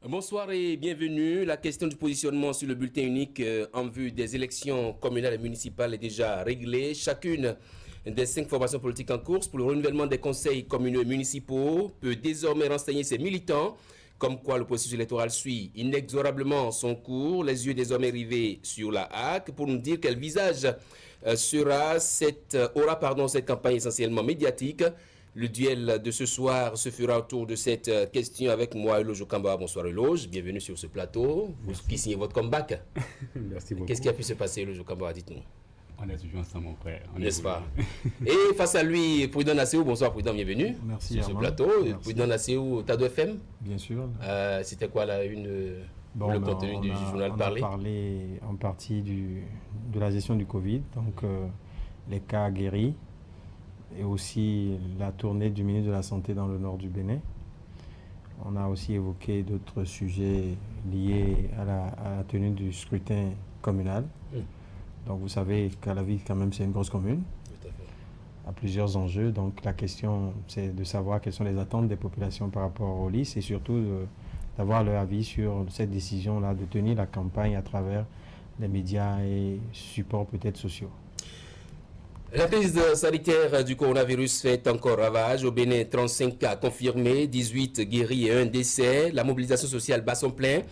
Bonsoir et bienvenue. La question du positionnement sur le bulletin unique en vue des élections communales et municipales est déjà réglée. Chacune des 5 formations politiques en course pour le renouvellement des conseils communaux et municipaux peut désormais renseigner ses militants, comme quoi le processus électoral suit inexorablement son cours, les yeux désormais rivés sur la HAC pour nous dire quel visage aura cette campagne essentiellement médiatique. Le duel de ce soir se fera autour de cette question avec moi, Eloge Okamba. Bonsoir Eloge, bienvenue sur ce plateau. Vous qui signez votre comeback. Merci beaucoup. Qu'est-ce qui a pu se passer, Eloge Okamba, dites-nous. On est toujours ensemble, mon frère. N'est-ce pas? Et face à lui, Prudent Nasséou. Bonsoir Prudent, bienvenue. Merci sur ce plateau. Merci. Prudent Nasséou, Tado FM. Bien sûr. C'était quoi la une, le contenu du journal parlé? On a parlé en partie de la gestion du Covid, donc les cas guéris, et aussi la tournée du ministre de la Santé dans le nord du Bénin. On a aussi évoqué d'autres sujets liés à la tenue du scrutin communal. Donc vous savez qu'à la ville, quand même, c'est une grosse commune, Tout à fait. à plusieurs enjeux. Donc la question, c'est de savoir quelles sont les attentes des populations par rapport aux listes et surtout d'avoir leur avis sur cette décision-là de tenir la campagne à travers les médias et supports peut-être sociaux. La crise sanitaire du coronavirus fait encore ravage. Au Bénin, 35 cas confirmés, 18 guéris et 1 décès. La mobilisation sociale bat son plein.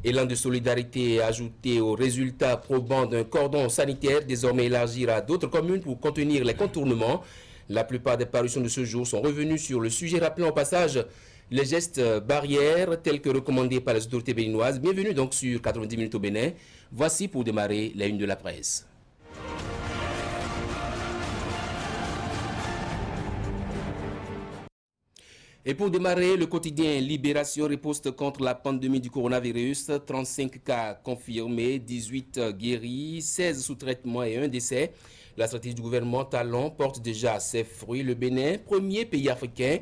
Élan de solidarité ajouté aux résultats probants d'un cordon sanitaire désormais élargi à d'autres communes pour contenir les contournements. La plupart des parutions de ce jour sont revenues sur le sujet, rappelant au passage les gestes barrières tels que recommandés par les autorités béninoises. Bienvenue donc sur 90 minutes au Bénin. Voici pour démarrer la une de la presse. Et pour démarrer, le quotidien Libération riposte contre la pandémie du coronavirus. 35 cas confirmés, 18 guéris, 16 sous traitement et 1 décès. La stratégie du gouvernement Talon porte déjà ses fruits. Le Bénin, premier pays africain,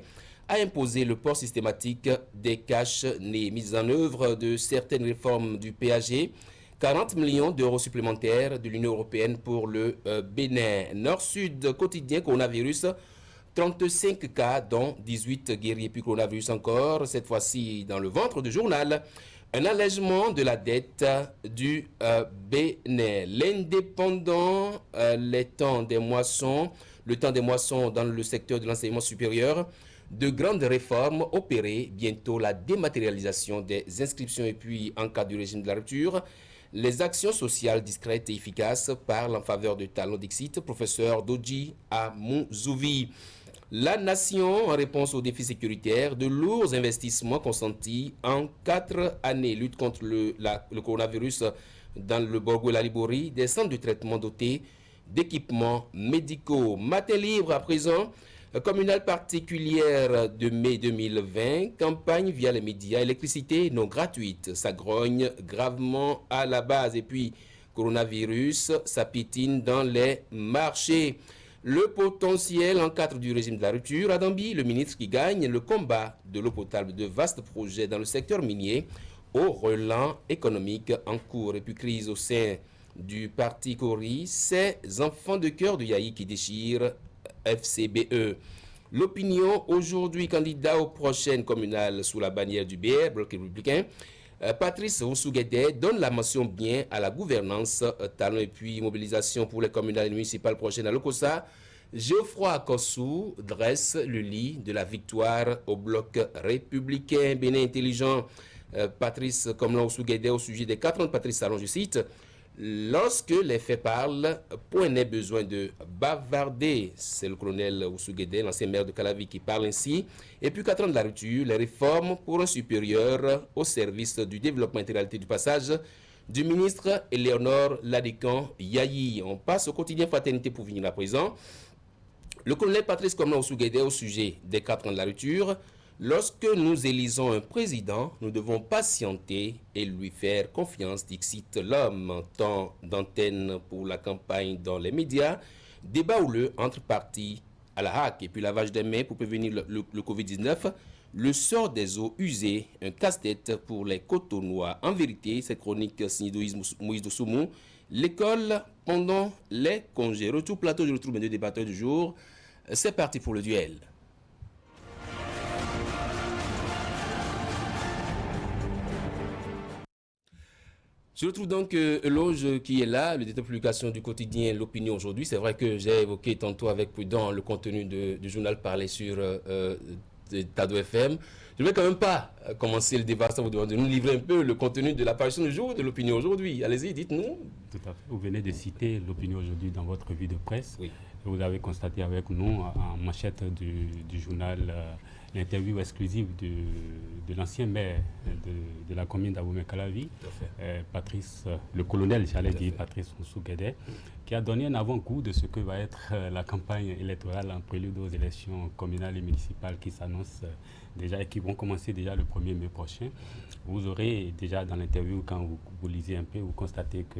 a imposé le port systématique des caches nées. Mise en œuvre de certaines réformes du PAG. 40 millions d'euros supplémentaires de l'Union européenne pour le Bénin. Nord-Sud, quotidien coronavirus. 35 cas, dont 18 guéris, puis coronavirus encore, cette fois-ci dans le ventre du journal. Un allègement de la dette du Bénin. L'indépendant, le temps des moissons dans le secteur de l'enseignement supérieur. De grandes réformes opérées, bientôt la dématérialisation des inscriptions et puis en cas du régime de la rupture. Les actions sociales discrètes et efficaces parlent en faveur de Talon Dixit, professeur Doji Amouzouvi. La nation, en réponse aux défis sécuritaires, de lourds investissements consentis en 4 années. Lutte contre le coronavirus dans le Borgo et la Liborie, des centres de traitement dotés d'équipements médicaux. Matin libre à présent, communale particulière de mai 2020, campagne via les médias, électricité non gratuite. Ça grogne gravement à la base. Et puis, coronavirus, ça pitine dans les marchés. Le potentiel en cadre du régime de la rupture. À Dambi, le ministre qui gagne le combat de l'eau potable, de vastes projets dans le secteur minier au relent économique en cours. Et puis crise au sein du parti Cori, ces enfants de cœur de Yahi qui déchirent FCBE. L'opinion aujourd'hui, candidat aux prochaines communales sous la bannière du BR, Bloc républicain. Patrice Oussouguédé donne la mention bien à la gouvernance, talent et puis mobilisation pour les communales et municipales prochaines à l'Okosa. Geoffroy Kossou dresse le lit de la victoire au bloc républicain. Bénin intelligent, Patrice Oussouguédé au sujet des 4 ans de Patrice Talon, je cite. Lorsque les faits parlent, point n'est besoin de bavarder. C'est le colonel Oussouguédé, l'ancien maire de Calavi, qui parle ainsi. Et puis 4 ans de la rupture, les réformes pour un supérieur au service du développement intégralité du passage du ministre Éléonore Ladécan Yahi. On passe au quotidien Fraternité pour venir à présent. Le colonel Patrice Oussouguédé au sujet des 4 ans de la rupture. Lorsque nous élisons un président, nous devons patienter et lui faire confiance, dixit l'homme. Temps d'antenne pour la campagne dans les médias. Débat houleux entre partis à la HAC et puis lavage des mains pour prévenir le Covid-19. Le sort des eaux usées, un casse-tête pour les Cotonois. En vérité, cette chronique signée Moïse Doussoumou. L'école pendant les congés. Retour plateau, je retrouve mes 2 débatteurs du jour. C'est parti pour le duel. Je retrouve donc Eloge qui est là, le directeur de publication du quotidien L'Opinion aujourd'hui. C'est vrai que j'ai évoqué tantôt avec Prudent le contenu du journal parlé sur Tado FM. Je ne vais quand même pas commencer le débat sans vous demander de nous livrer un peu le contenu de l'apparition du jour de L'Opinion aujourd'hui. Allez-y, dites-nous. Tout à fait. Vous venez de citer L'Opinion aujourd'hui dans votre revue de presse. Oui. Vous avez constaté avec nous, en manchette du journal, l'interview exclusive de l'ancien maire de la commune d'Abomey-Calavi, Patrice, le colonel, j'allais dire, Patrice Nsouguédé, qui a donné un avant-goût de ce que va être la campagne électorale en prélude aux élections communales et municipales qui s'annoncent déjà et qui vont commencer déjà le 1er mai prochain. Vous aurez déjà dans l'interview, quand vous lisez un peu, vous constatez que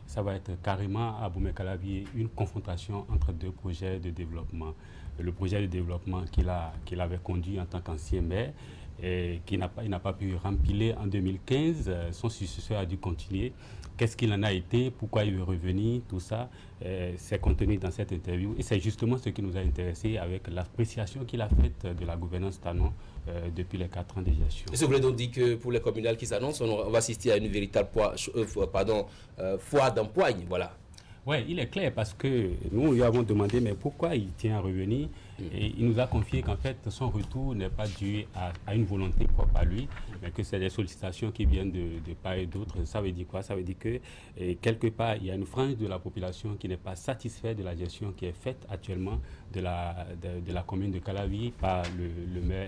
ça va être carrément à Abomey-Calavi une confrontation entre deux projets de développement. Le projet de développement qu'il avait conduit en tant qu'ancien maire et qu'il n'a pas pu remplir en 2015, son successeur a dû continuer. Qu'est-ce qu'il en a été, pourquoi il veut revenir, tout ça, c'est contenu dans cette interview. Et c'est justement ce qui nous a intéressés avec l'appréciation qu'il a faite de la gouvernance Tanon depuis les 4 ans de gestion. Et ça voulait donc dire que pour les communales qui s'annoncent, on va assister à une véritable foire d'empoigne, voilà. Oui, il est clair parce que nous lui avons demandé mais pourquoi il tient à revenir et il nous a confié qu'en fait son retour n'est pas dû à une volonté propre à lui, mais que c'est des sollicitations qui viennent de part et d'autre. Ça veut dire quoi? Ça veut dire que quelque part il y a une frange de la population qui n'est pas satisfaite de la gestion qui est faite actuellement de la commune de Calavi par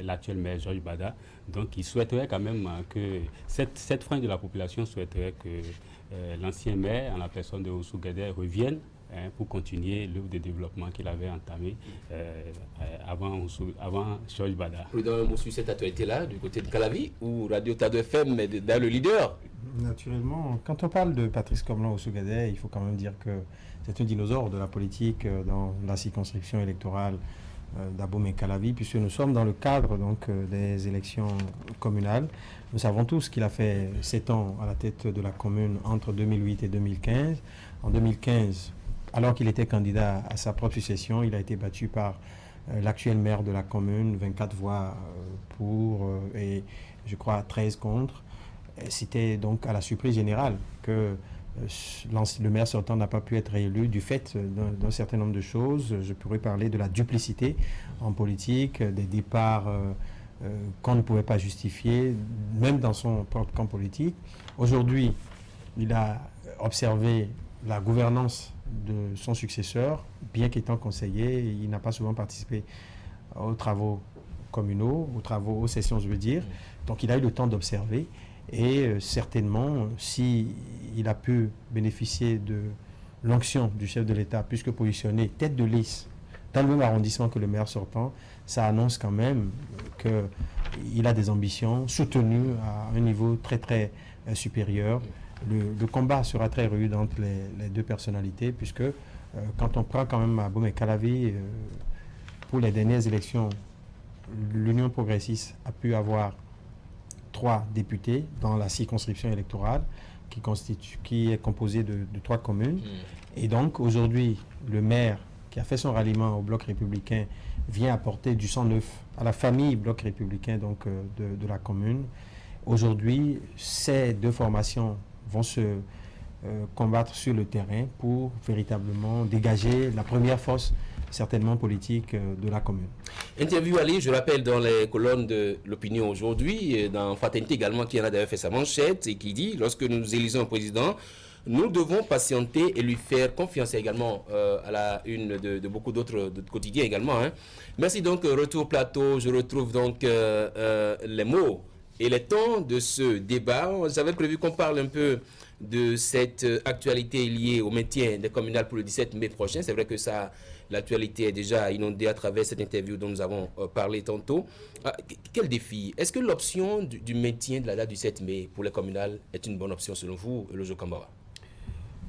l'actuel maire Georges Bada. Donc il souhaiterait quand même que cette frange de la population souhaiterait que l'ancien maire, en la personne de Nsouguédé, revienne pour continuer l'œuvre de développement qu'il avait entamé avant Georges Bada. Vous donnez un mot sur cette actualité-là, du côté de Calavi, ou Radio Tado FM est dans le leader? Naturellement, quand on parle de Patrice Nsouguédé, il faut quand même dire que c'est un dinosaure de la politique dans la circonscription électorale d'Abomey-Calavi, puisque nous sommes dans le cadre donc, des élections communales. Nous savons tous qu'il a fait 7 ans à la tête de la commune entre 2008 et 2015. En 2015, alors qu'il était candidat à sa propre succession, il a été battu par l'actuel maire de la commune, 24 voix pour et je crois 13 contre. C'était donc à la surprise générale que le maire sortant n'a pas pu être réélu du fait d'un certain nombre de choses. Je pourrais parler de la duplicité en politique, des départs qu'on ne pouvait pas justifier, même dans son propre camp politique. Aujourd'hui, il a observé la gouvernance de son successeur, bien qu'étant conseiller, il n'a pas souvent participé aux travaux communaux, aux sessions, je veux dire. Donc il a eu le temps d'observer. Et certainement, s'il a pu bénéficier de l'onction du chef de l'État, puisque positionné tête de liste dans le même arrondissement que le maire sortant, ça annonce quand même qu'il a des ambitions soutenues à un niveau très très supérieur. Le combat sera très rude entre les deux personnalités, puisque quand on prend quand même Abomey-Calavi, pour les dernières élections, l'Union progressiste a pu avoir 3 députés dans la circonscription électorale qui est composée de 3 communes. Et donc aujourd'hui, le maire qui a fait son ralliement au Bloc républicain vient apporter du sang neuf à la famille Bloc républicain donc, de la commune. Aujourd'hui, ces 2 formations vont se combattre sur le terrain pour véritablement dégager la première force certainement politique de la commune. Interview Ali, je rappelle, dans les colonnes de l'Opinion aujourd'hui, dans Fraternité également, qui en a d'ailleurs fait sa manchette et qui dit, lorsque nous élisons un président, nous devons patienter et lui faire confiance également à la une de beaucoup d'autres quotidiens également. Hein. Merci donc, retour plateau, je retrouve donc les mots et les temps de ce débat. J'avais prévu qu'on parle un peu de cette actualité liée au maintien des communales pour le 17 mai prochain. C'est vrai que l'actualité est déjà inondée à travers cette interview dont nous avons parlé tantôt. Quel défi? Est-ce que l'option du maintien de la date du 7 mai pour les communales est une bonne option selon vous, Eloge Kambara?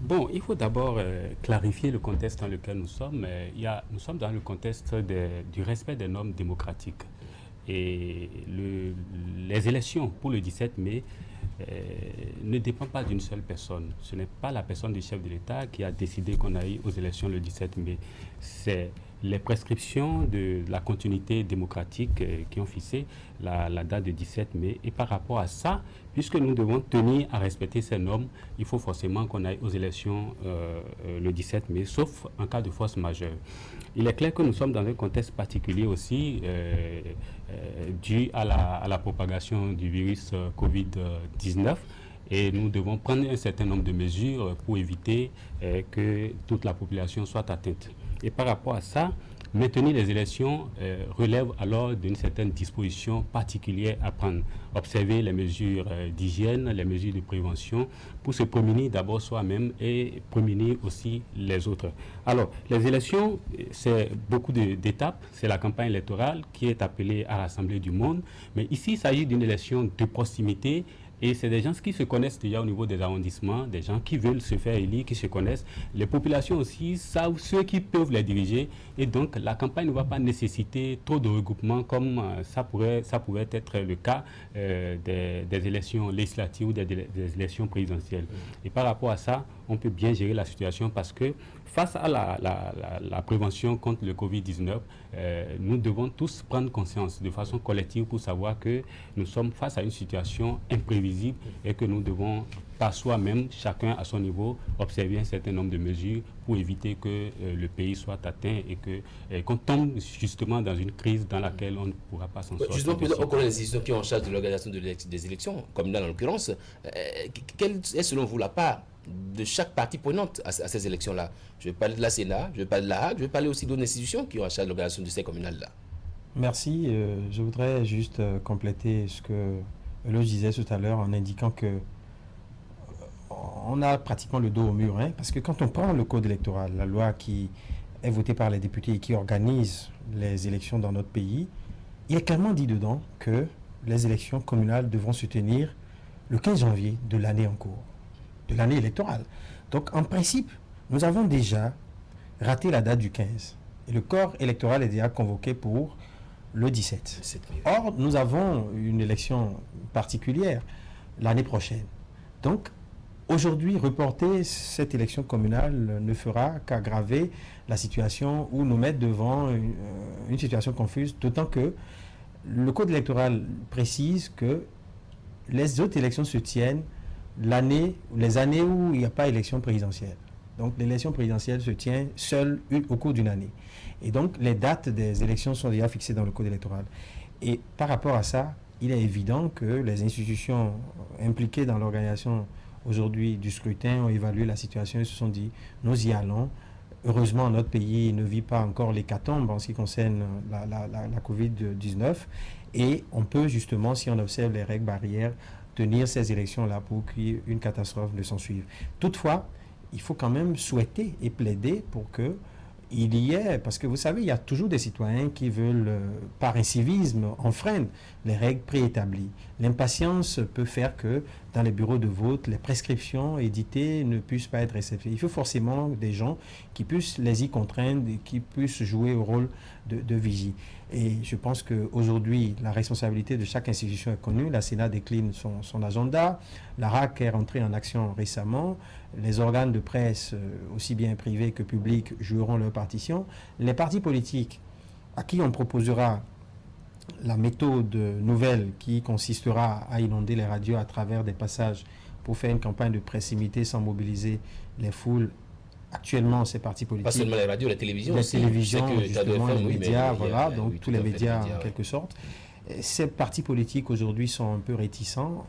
Bon, il faut d'abord clarifier le contexte dans lequel nous sommes. Nous sommes dans le contexte du respect des normes démocratiques. Et les élections pour le 17 mai ne dépendent pas d'une seule personne. Ce n'est pas la personne du chef de l'État qui a décidé qu'on aille aux élections le 17 mai. C'est les prescriptions de la continuité démocratique qui ont fixé la date de 17 mai. Et par rapport à ça, puisque nous devons tenir à respecter ces normes, il faut forcément qu'on aille aux élections le 17 mai, sauf en cas de force majeure. Il est clair que nous sommes dans un contexte particulier aussi dû à la propagation du virus Covid-19. Et nous devons prendre un certain nombre de mesures pour éviter que toute la population soit atteinte. Et par rapport à ça, maintenir les élections relève alors d'une certaine disposition particulière à prendre. Observer les mesures d'hygiène, les mesures de prévention pour se prémunir d'abord soi-même et prémunir aussi les autres. Alors, les élections, c'est beaucoup d'étapes. C'est la campagne électorale qui est appelée à rassembler du monde. Mais ici, il s'agit d'une élection de proximité. Et c'est des gens qui se connaissent déjà au niveau des arrondissements, des gens qui veulent se faire élire, qui se connaissent. Les populations aussi savent ceux qui peuvent les diriger. Et donc, la campagne ne va pas nécessiter trop de regroupements comme ça pouvait être le cas des élections législatives ou des élections présidentielles. Et par rapport à ça, on peut bien gérer la situation parce que face à la prévention contre le Covid-19, nous devons tous prendre conscience de façon collective pour savoir que nous sommes face à une situation imprévisible et que nous devons, par soi-même, chacun à son niveau, observer un certain nombre de mesures pour éviter que le pays soit atteint et qu'on tombe justement dans une crise dans laquelle on ne pourra pas s'en sortir. Justement, on connaît les institutions qui sont en charge de l'organisation des élections, comme là en l'occurrence. Quelle est selon vous la part de chaque partie prenante à ces élections-là? Je vais parler de la Sénat, je vais parler de la HAC, je vais parler aussi d'autres institutions qui ont en charge de l'organisation de ces communales-là. Merci. Je voudrais juste compléter ce que je disais tout à l'heure en indiquant que on a pratiquement le dos au mur, parce que quand on prend le code électoral, la loi qui est votée par les députés et qui organise les élections dans notre pays, il est clairement dit dedans que les élections communales devront se tenir le 15 janvier de l'année en cours, de l'année électorale. Donc, en principe, nous avons déjà raté la date du 15. Et le corps électoral est déjà convoqué pour le 17. Or, nous avons une élection particulière l'année prochaine. Donc, aujourd'hui, reporter cette élection communale ne fera qu'aggraver la situation ou nous mettre devant une situation confuse, d'autant que le code électoral précise que les autres élections se tiennent les années où il n'y a pas élection présidentielle. Donc l'élection présidentielle se tient seule au cours d'une année. Et donc les dates des élections sont déjà fixées dans le code électoral. Et par rapport à ça, il est évident que les institutions impliquées dans l'organisation aujourd'hui du scrutin ont évalué la situation et se sont dit, nous y allons. Heureusement, notre pays ne vit pas encore l'hécatombe en ce qui concerne la Covid-19. Et on peut justement, si on observe les règles barrières, tenir ces élections-là pour qu'une catastrophe ne s'en suive. Toutefois, il faut quand même souhaiter et plaider pour que il y ait, parce que vous savez, il y a toujours des citoyens qui veulent, par incivisme, enfreindre les règles préétablies. L'impatience peut faire que, dans les bureaux de vote, les prescriptions éditées ne puissent pas être respectées. Il faut forcément des gens qui puissent les y contraindre et qui puissent jouer au rôle de vigie. Et je pense qu'aujourd'hui, la responsabilité de chaque institution est connue. La Sénat décline son agenda. La RAC est rentrée en action récemment. Les organes de presse, aussi bien privés que publics, joueront leur partition. Les partis politiques, à qui on proposera la méthode nouvelle qui consistera à inonder les radios à travers des passages pour faire une campagne de proximité sans mobiliser les foules. Actuellement, ces partis politiques... Pas seulement les radios, les télévisions les aussi. télévisions, justement, les médias, voilà, donc oui, tous les médias ouais. en quelque sorte. Ces partis politiques aujourd'hui sont un peu réticents.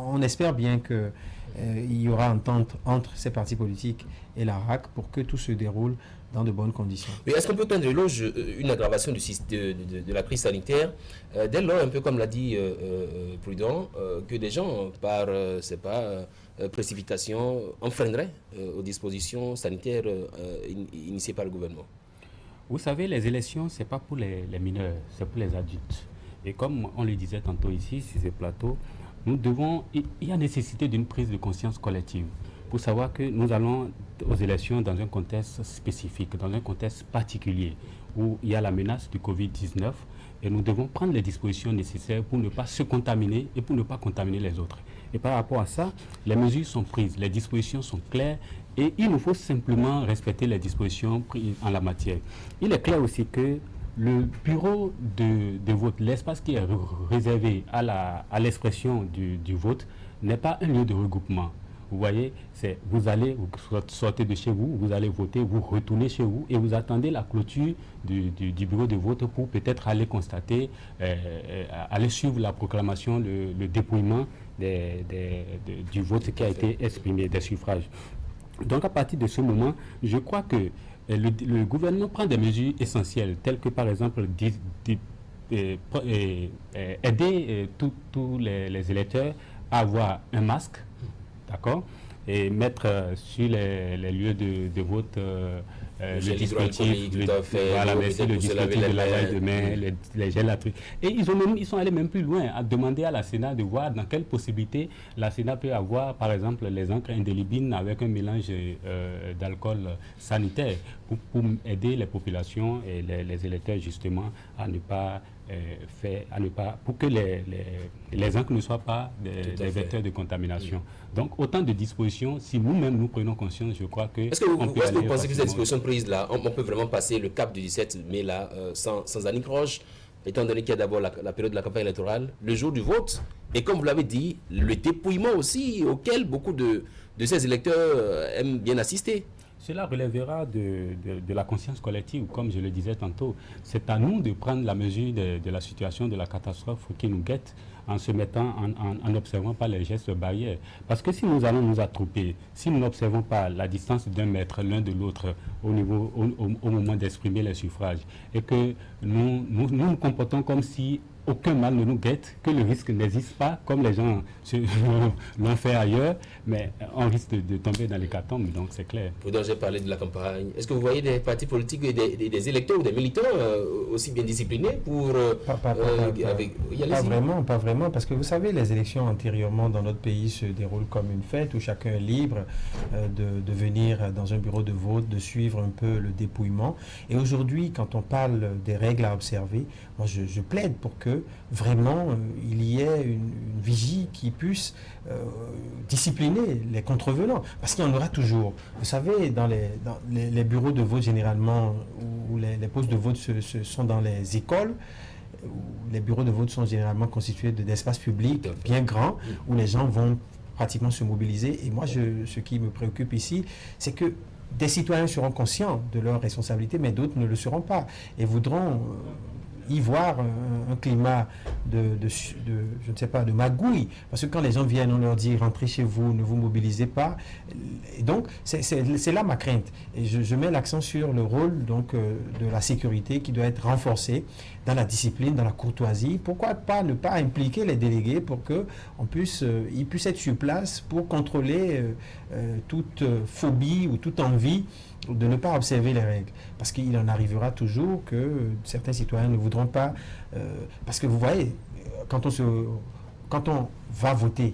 On espère bien qu'il y aura entente entre ces partis politiques et la RAC pour que tout se déroule dans de bonnes conditions. Mais est-ce qu'on peut prendre de l'éloge une aggravation de la crise sanitaire dès lors, un peu comme l'a dit Prudent, que des gens, par, précipitation, enfreindraient aux dispositions sanitaires initiées par le gouvernement? Vous savez, les élections, ce n'est pas pour les mineurs, c'est pour les adultes. Et comme on le disait tantôt ici, sur ces plateaux, il y a nécessité d'une prise de conscience collective pour savoir que nous allons aux élections dans un contexte spécifique, dans un contexte particulier, où il y a la menace du Covid-19 et nous devons prendre les dispositions nécessaires pour ne pas se contaminer et pour ne pas contaminer les autres. Et par rapport à ça, les mesures sont prises, les dispositions sont claires Et il nous faut simplement respecter les dispositions prises en la matière. Il est clair aussi que le bureau de vote, l'espace qui est réservé à l'expression du vote, n'est pas un lieu de regroupement. Vous voyez, vous sortez de chez vous, vous allez voter, vous retournez chez vous et vous attendez la clôture du bureau de vote pour peut-être aller constater, aller suivre la proclamation, le dépouillement du vote qui a été exprimé, des suffrages. Donc à partir de ce moment, je crois que le gouvernement prend des mesures essentielles, telles que par exemple aider tous les électeurs à avoir un masque, d'accord, et mettre sur les lieux de vote le dispositif, le dispositif de lavage de main, les gels à trucs. Et ils sont allés même plus loin, à demander à la Sénat de voir dans quelle possibilité la Sénat peut avoir, par exemple, les encres indélébines avec un mélange d'alcool sanitaire pour aider les populations et les électeurs justement à ne pas pour que les encres ne soient pas des vecteurs de contamination. Donc autant de dispositions, si nous-mêmes nous prenons conscience, je crois que... Est-ce que vous pensez que cette disposition prise là, on peut vraiment passer le cap du 17 mai là sans anicroche, étant donné qu'il y a d'abord la période de la campagne électorale, le jour du vote, et comme vous l'avez dit, le dépouillement aussi auquel beaucoup de ces électeurs aiment bien assister? Cela relèvera de la conscience collective, comme je le disais tantôt. C'est à nous de prendre la mesure de la situation, de la catastrophe qui nous guette, en se mettant, en n'observant pas les gestes barrières. Parce que si nous allons nous attrouper, si nous n'observons pas la distance d'1 mètre l'un de l'autre au moment d'exprimer les suffrages, et que nous nous comportons comme si aucun mal ne nous guette, que le risque n'existe pas, comme les gens l'ont fait ailleurs, mais on risque de tomber dans l'hécatombe, donc c'est clair. Vous j'ai parlé de la campagne. Est-ce que vous voyez des partis politiques et des électeurs ou des militants aussi bien disciplinés pour... Pas vraiment, parce que vous savez, les élections antérieurement dans notre pays se déroulent comme une fête où chacun est libre de venir dans un bureau de vote, de suivre un peu le dépouillement. Et aujourd'hui, quand on parle des règles à observer, moi je plaide pour que vraiment il y ait une vigie qui puisse discipliner les contrevenants, parce qu'il y en aura toujours. Vous savez, dans les bureaux de vote généralement, où les postes de vote sont dans les écoles, où les bureaux de vote sont généralement constitués d'espaces publics bien grands, où les gens vont pratiquement se mobiliser. Et moi, ce qui me préoccupe ici, c'est que des citoyens seront conscients de leurs responsabilités, mais d'autres ne le seront pas et voudront y voir un climat je ne sais pas, de magouille. Parce que quand les gens viennent, on leur dit rentrez chez vous, ne vous mobilisez pas. Et donc, c'est là ma crainte. Et je mets l'accent sur le rôle donc, de la sécurité qui doit être renforcé dans la discipline, dans la courtoisie. Pourquoi pas ne pas impliquer les délégués pour qu'ils puissent être sur place pour contrôler toute phobie ou toute envie de ne pas observer les règles. Parce qu'il en arrivera toujours que certains citoyens ne voudront pas... parce que vous voyez, quand on va voter,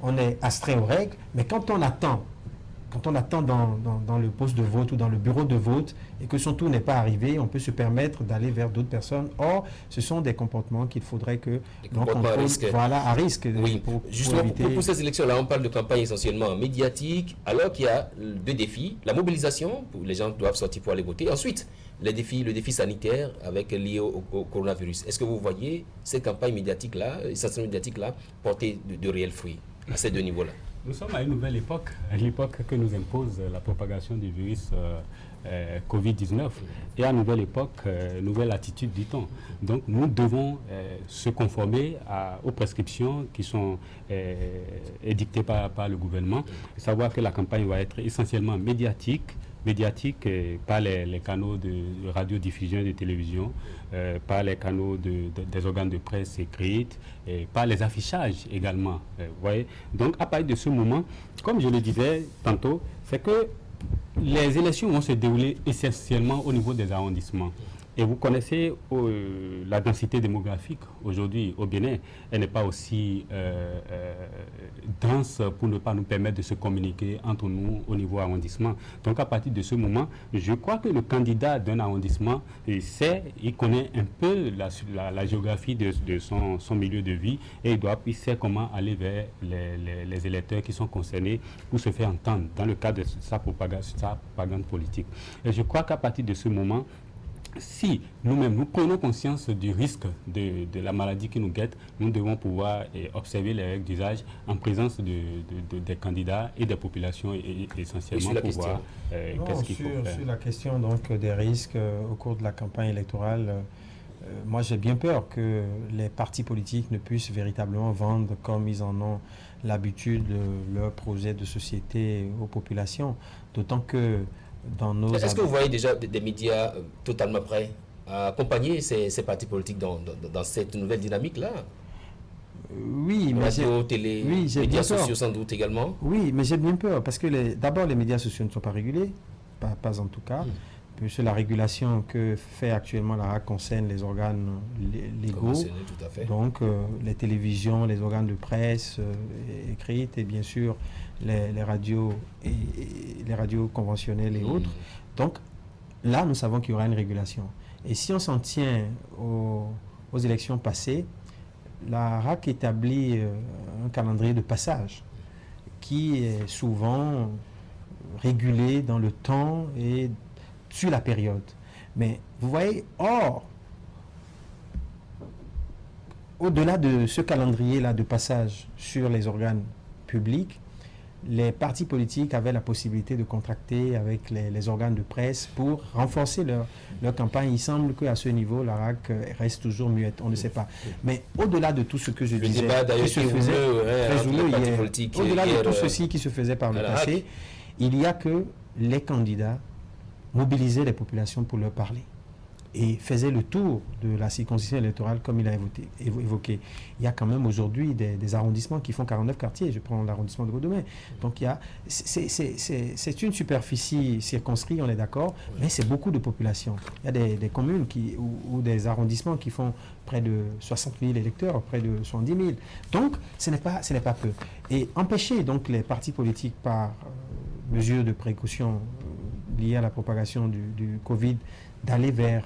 on est astreint aux règles, mais quand on attend dans le poste de vote ou dans le bureau de vote et que son tour n'est pas arrivé, on peut se permettre d'aller vers d'autres personnes. Or, ce sont des comportements qu'il faudrait que l'on contrôle, à risque. Oui, justement, pour ces élections-là, on parle de campagne essentiellement médiatique, alors qu'il y a deux défis. La mobilisation, les gens doivent sortir pour aller voter. Ensuite, le défi sanitaire lié au coronavirus. Est-ce que vous voyez ces campagnes médiatiques-là, porter de réels fruits à ces deux niveaux-là? Nous sommes à une nouvelle époque, à l'époque que nous impose la propagation du virus Covid-19. Et à nouvelle époque, nouvelle attitude, dit-on. Donc nous devons se conformer aux prescriptions qui sont édictées par le gouvernement. Savoir que la campagne va être essentiellement médiatique par les canaux de radiodiffusion et de télévision, par les canaux des organes de presse écrites, par les affichages également. Voyez. Donc à partir de ce moment, comme je le disais tantôt, c'est que les élections vont se dérouler essentiellement au niveau des arrondissements. Et vous connaissez la densité démographique aujourd'hui au Bénin. Elle n'est pas aussi dense pour ne pas nous permettre de se communiquer entre nous au niveau arrondissement. Donc à partir de ce moment, je crois que le candidat d'un arrondissement, il connaît un peu la géographie de son milieu de vie et il sait comment aller vers les électeurs qui sont concernés pour se faire entendre dans le cadre de sa propagande politique. Et je crois qu'à partir de ce moment, si nous-mêmes nous prenons conscience du risque de la maladie qui nous guette, nous devons pouvoir observer les règles d'usage en présence des candidats et des populations essentiellement pour voir qu'est-ce qu'il faut faire. Sur la question donc, des risques au cours de la campagne électorale, moi j'ai bien peur que les partis politiques ne puissent véritablement vendre comme ils en ont l'habitude leur projet de société aux populations, d'autant que Est-ce que vous voyez déjà des médias totalement prêts à accompagner ces partis politiques dans cette nouvelle dynamique-là? Oui, mais radio, télé, médias sociaux sans doute également. Oui, mais j'ai bien peur parce que d'abord les médias sociaux ne sont pas régulés, pas en tout cas. Puisque la régulation que fait actuellement la RAC concerne les organes légaux, tout à fait. Donc les télévisions, les organes de presse écrites et bien sûr les radios et les radios conventionnelles et autres. Donc là, nous savons qu'il y aura une régulation. Et si on s'en tient aux élections passées, la RAC établit un calendrier de passage qui est souvent régulé dans le temps et sur la période. Mais vous voyez, au-delà de ce calendrier-là de passage sur les organes publics, les partis politiques avaient la possibilité de contracter avec les organes de presse pour renforcer leur campagne. Il semble qu'à ce niveau, la RAC reste toujours muette, on ne sait pas. Mais au-delà de tout ce que je disais, qui se faisait, au-delà de tout ceci qui se faisait par le passé, il y a que les candidats mobiliser les populations pour leur parler et faisait le tour de la circonscription électorale comme il a évoqué. Il y a quand même aujourd'hui des arrondissements qui font 49 quartiers. Je prends l'arrondissement de Godemain. Donc c'est une superficie circonscrite, on est d'accord, mais c'est beaucoup de population. Il y a des communes ou des arrondissements qui font près de 60 000 électeurs, près de 70 000. Donc ce n'est pas peu. Et empêcher donc les partis politiques par mesure de précaution liées à la propagation du Covid, d'aller vers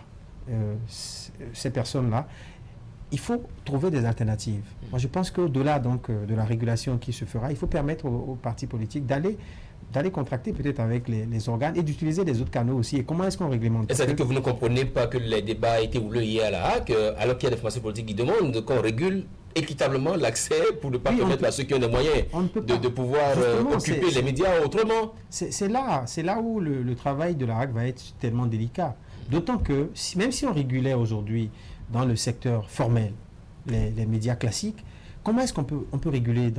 ces personnes-là, il faut trouver des alternatives. Moi, je pense qu'au-delà donc de la régulation qui se fera, il faut permettre aux partis politiques d'aller contracter peut-être avec les organes et d'utiliser les autres canaux aussi. Et comment est-ce qu'on réglemente? C'est-à-dire que vous ne comprenez pas que les débats étaient houleux hier à la HAC, alors qu'il y a des formations politiques qui demandent qu'on régule équitablement l'accès pour ne pas permettre à ceux qui ont les moyens de pouvoir occuper les médias autrement. C'est là où le travail de la RAC va être tellement délicat. D'autant que même si on régulait aujourd'hui dans le secteur formel les médias classiques, comment est-ce qu'on peut réguler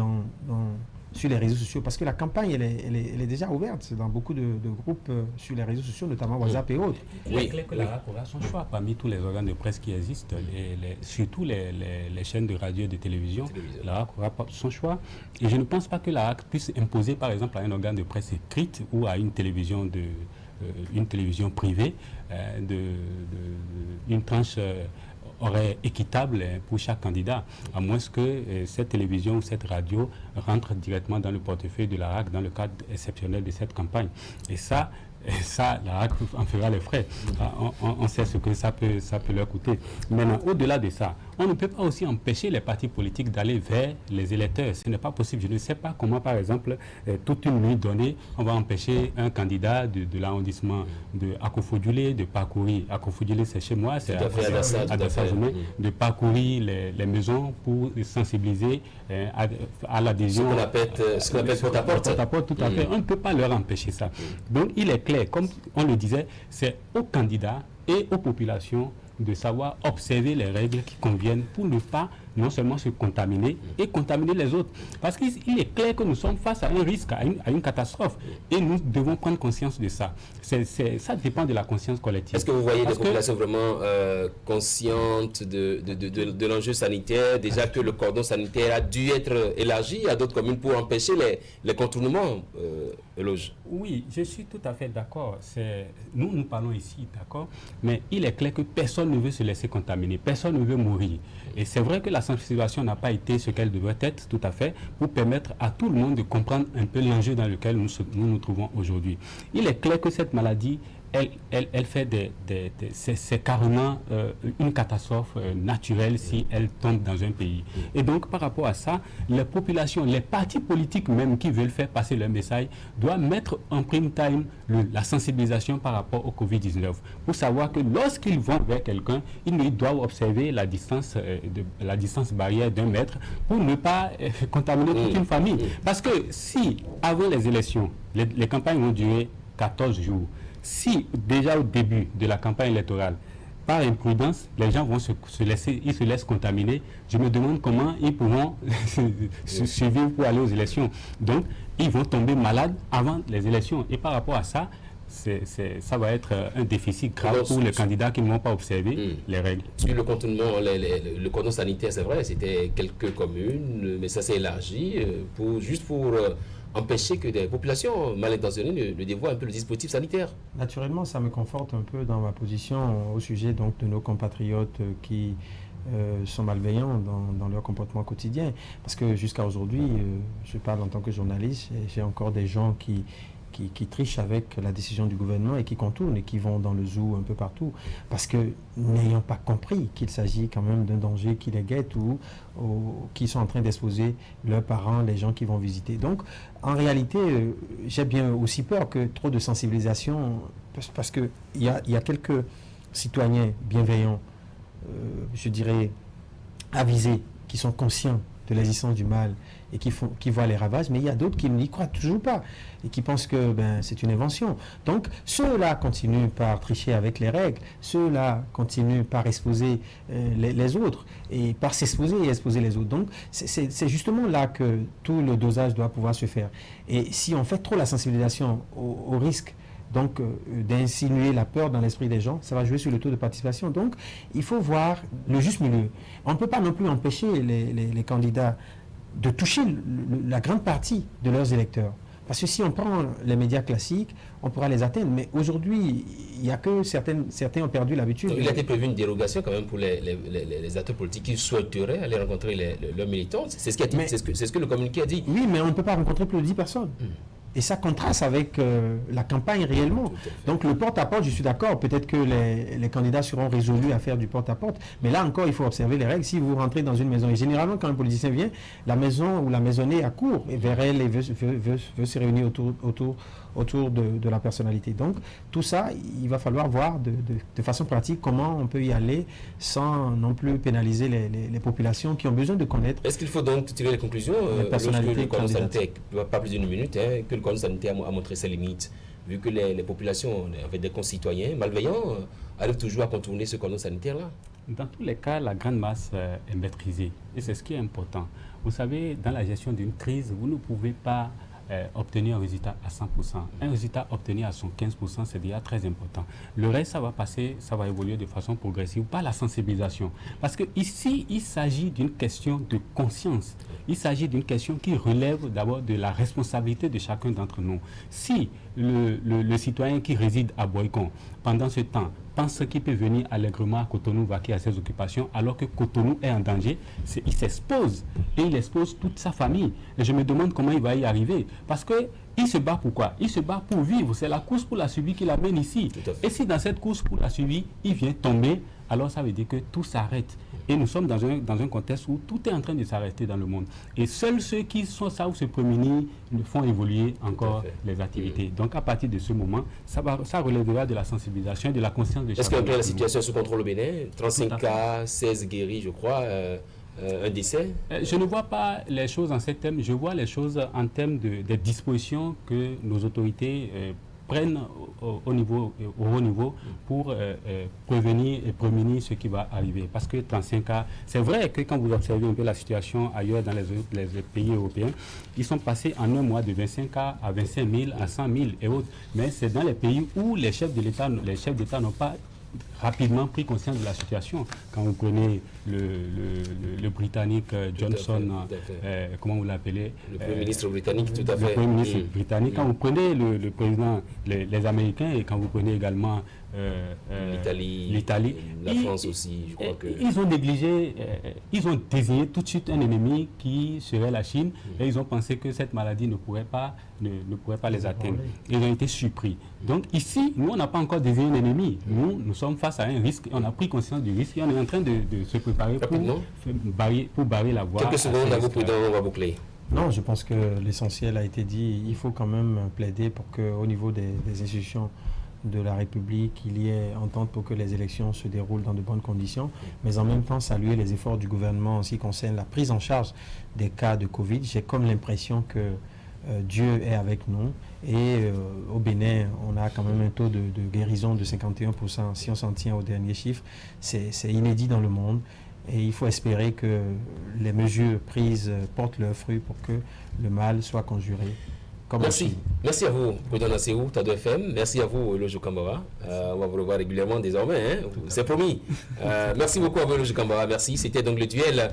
sur les réseaux sociaux? Parce que la campagne, elle est déjà ouverte. C'est dans beaucoup de groupes sur les réseaux sociaux, notamment WhatsApp et autres. Il est clair que la RAC aura son choix parmi tous les organes de presse qui existent, surtout les chaînes de radio et de télévision. La RAC aura son choix. Et je ne pense pas que la RAC puisse imposer, par exemple, à un organe de presse écrite ou à une télévision privée une tranche horaire équitable pour chaque candidat, à moins que cette télévision ou cette radio rentre directement dans le portefeuille de la RAC dans le cadre exceptionnel de cette campagne. Et ça, la RAC en fera les frais. On sait ce que ça peut leur coûter. Maintenant, au-delà de ça, on ne peut pas aussi empêcher les partis politiques d'aller vers les électeurs. Ce n'est pas possible. Je ne sais pas comment, par exemple, toute une nuit donnée, on va empêcher un candidat de l'arrondissement de Akofo-Dioulé de parcourir. Akofo-Dioulé, c'est chez moi, c'est à de parcourir les maisons pour sensibiliser à l'adhésion. Ce qu'on appelle porte-à-porte. Tout à fait. On ne peut pas leur empêcher ça. Donc, il est clair, comme on le disait, c'est aux candidats et aux populations de savoir observer les règles qui conviennent pour ne pas non seulement se contaminer et contaminer les autres. Parce qu'il est clair que nous sommes face à un risque, à une catastrophe. Et nous devons prendre conscience de ça. Ça dépend de la conscience collective. Est-ce que vous voyez des populations vraiment conscientes de l'enjeu sanitaire, déjà que le cordon sanitaire a dû être élargi à d'autres communes pour empêcher les contournements, Eloge? Oui, je suis tout à fait d'accord. Nous parlons ici, d'accord, mais il est clair que personne ne veut se laisser contaminer, personne ne veut mourir. Et c'est vrai que la sensibilisation n'a pas été ce qu'elle devrait être, tout à fait, pour permettre à tout le monde de comprendre un peu l'enjeu dans lequel nous trouvons aujourd'hui. Il est clair que cette maladie, elle fait c'est carrément une catastrophe naturelle si elle tombe dans un pays. Et donc, par rapport à ça, les populations, les partis politiques même qui veulent faire passer leur message, doivent mettre en prime time la sensibilisation par rapport au Covid-19 pour savoir que lorsqu'ils vont vers quelqu'un, ils doivent observer la distance barrière d'1 mètre pour ne pas contaminer toute une famille. Parce que si, avant les élections, les campagnes vont durer 14 jours, si déjà au début de la campagne électorale, par imprudence, les gens vont se laissent contaminer, je me demande comment ils pourront survivre pour aller aux élections. Donc, ils vont tomber malades avant les élections. Et par rapport à ça, ça va être un déficit grave pour les candidats qui ne vont pas observer les règles. Sur le contournement, le cordon sanitaire, c'est vrai, c'était quelques communes, mais ça s'est élargi juste pour empêcher que des populations mal intentionnées ne dévoient un peu le dispositif sanitaire. Naturellement, ça me conforte un peu dans ma position au sujet donc, de nos compatriotes qui sont malveillants dans leur comportement quotidien. Parce que jusqu'à aujourd'hui, je parle en tant que journaliste, j'ai encore des gens qui trichent avec la décision du gouvernement et qui contournent et qui vont dans le zoo un peu partout. Parce que n'ayant pas compris qu'il s'agit quand même d'un danger qui les guette ou qui sont en train d'exposer leurs parents, les gens qui vont visiter. Donc, en réalité, j'ai bien aussi peur que trop de sensibilisation, parce qu'il y a quelques citoyens bienveillants, je dirais avisés, qui sont conscients de l'existence du mal et qui voient les ravages, mais il y a d'autres qui n'y croient toujours pas et qui pensent que c'est une invention. Donc, ceux-là continuent par tricher avec les règles, ceux-là continuent par exposer les autres et par s'exposer et exposer les autres. Donc, c'est justement là que tout le dosage doit pouvoir se faire. Et si on fait trop la sensibilisation au risque, donc d'insinuer la peur dans l'esprit des gens, ça va jouer sur le taux de participation. Donc, il faut voir le juste milieu. On ne peut pas non plus empêcher les candidats de toucher la grande partie de leurs électeurs. Parce que si on prend les médias classiques, on pourra les atteindre. Mais aujourd'hui, il n'y a que certains ont perdu l'habitude. Il a été prévu une dérogation quand même pour les acteurs politiques qui souhaiteraient aller rencontrer leurs militants. C'est ce que le communiqué a dit. Oui, mais on ne peut pas rencontrer plus de 10 personnes. Et ça contraste avec la campagne réellement. Donc le porte-à-porte, je suis d'accord, peut-être que les candidats seront résolus à faire du porte-à-porte, mais là encore, il faut observer les règles. Si vous rentrez dans une maison, et généralement quand un politicien vient, la maison ou la maisonnée accourt vers elle et veut se réunir autour de la personnalité. Donc tout ça, il va falloir voir de façon pratique comment on peut y aller sans non plus pénaliser les populations qui ont besoin de connaître. Est-ce qu'il faut donc tirer les conclusions lorsque le cordon sanitaire, pas plus d'une minute, que le cordon sanitaire a montré ses limites, vu que les populations, avec des concitoyens malveillants, arrivent toujours à contourner ce cordon sanitaire-là? Dans tous les cas, la grande masse est maîtrisée et c'est ce qui est important. Vous savez, dans la gestion d'une crise, vous ne pouvez pas obtenir un résultat à 100%. Un résultat obtenu à 115%, c'est déjà très important. Le reste, ça va passer, ça va évoluer de façon progressive par la sensibilisation. Parce que ici, il s'agit d'une question de conscience. Il s'agit d'une question qui relève d'abord de la responsabilité de chacun d'entre nous. Si le citoyen qui réside à Boycon, pendant ce temps, pense qu'il peut venir allègrement à Cotonou vaquer à ses occupations, alors que Cotonou est en danger, il s'expose et il expose toute sa famille. Et je me demande comment il va y arriver. Parce qu'il se bat pour quoi? Il se bat pour vivre. C'est la course pour la survie qui l'amène ici. Et si dans cette course pour la survie, il vient tomber, alors ça veut dire que tout s'arrête. Et nous sommes dans un contexte où tout est en train de s'arrêter dans le monde. Et seuls ceux qui sont ça ou se prémunir ne font évoluer encore les activités. Donc à partir de ce moment, ça relèvera de la sensibilisation et de la conscience de chacun. Est-ce qu'après la situation sous contrôle au Bénin, 35 cas, 16 guéris, je crois, un décès? Je ne vois pas les choses en ces termes, je vois les choses en termes des dispositions que nos autorités prennent au haut niveau pour prévenir et prémunir ce qui va arriver. Parce que 35 cas, c'est vrai que quand vous observez un peu la situation ailleurs dans les pays européens, ils sont passés en un mois de 25 cas à 25 000, à 100 000 et autres. Mais c'est dans les pays où les chefs d'État n'ont pas rapidement pris conscience de la situation. Quand vous prenez le Britannique Johnson, comment vous l'appelez, le Premier ministre britannique, tout à fait. Le Premier ministre britannique. Quand vous prenez le président, les Américains, et quand vous prenez également l'Italie, la France aussi, je crois que... Ils ont négligé, ils ont désigné tout de suite un ennemi qui serait la Chine, et ils ont pensé que cette maladie ne pourrait pas les atteindre. Ils ont été surpris. Donc ici, nous, on n'a pas encore désigné un ennemi. Nous sommes face à un risque, on a pris conscience du risque, et on est en train de se préparer pour barrer la voie. Quelques secondes à vous, Président, on va boucler. Non, je pense que l'essentiel a été dit. Il faut quand même plaider pour qu'au niveau des institutions de la République, il y ait entente pour que les élections se déroulent dans de bonnes conditions, mais en même temps saluer les efforts du gouvernement en ce qui concerne la prise en charge des cas de Covid. J'ai comme l'impression que Dieu est avec nous et au Bénin, on a quand même un taux de guérison de 51%. Si on s'en tient aux derniers chiffres, c'est inédit dans le monde. Et il faut espérer que les mesures prises portent leurs fruits pour que le mal soit conjuré. Merci. Merci à vous, Président Nasséou, Tado FM. Merci à vous, Eloge Kambara. On va vous revoir régulièrement désormais, hein? C'est promis. Merci beaucoup à vous, Eloge Kambara. Merci. C'était donc le duel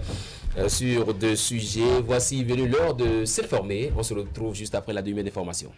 sur deux sujets. Voici venu l'heure de s'informer. On se retrouve juste après la demi-heure d'information.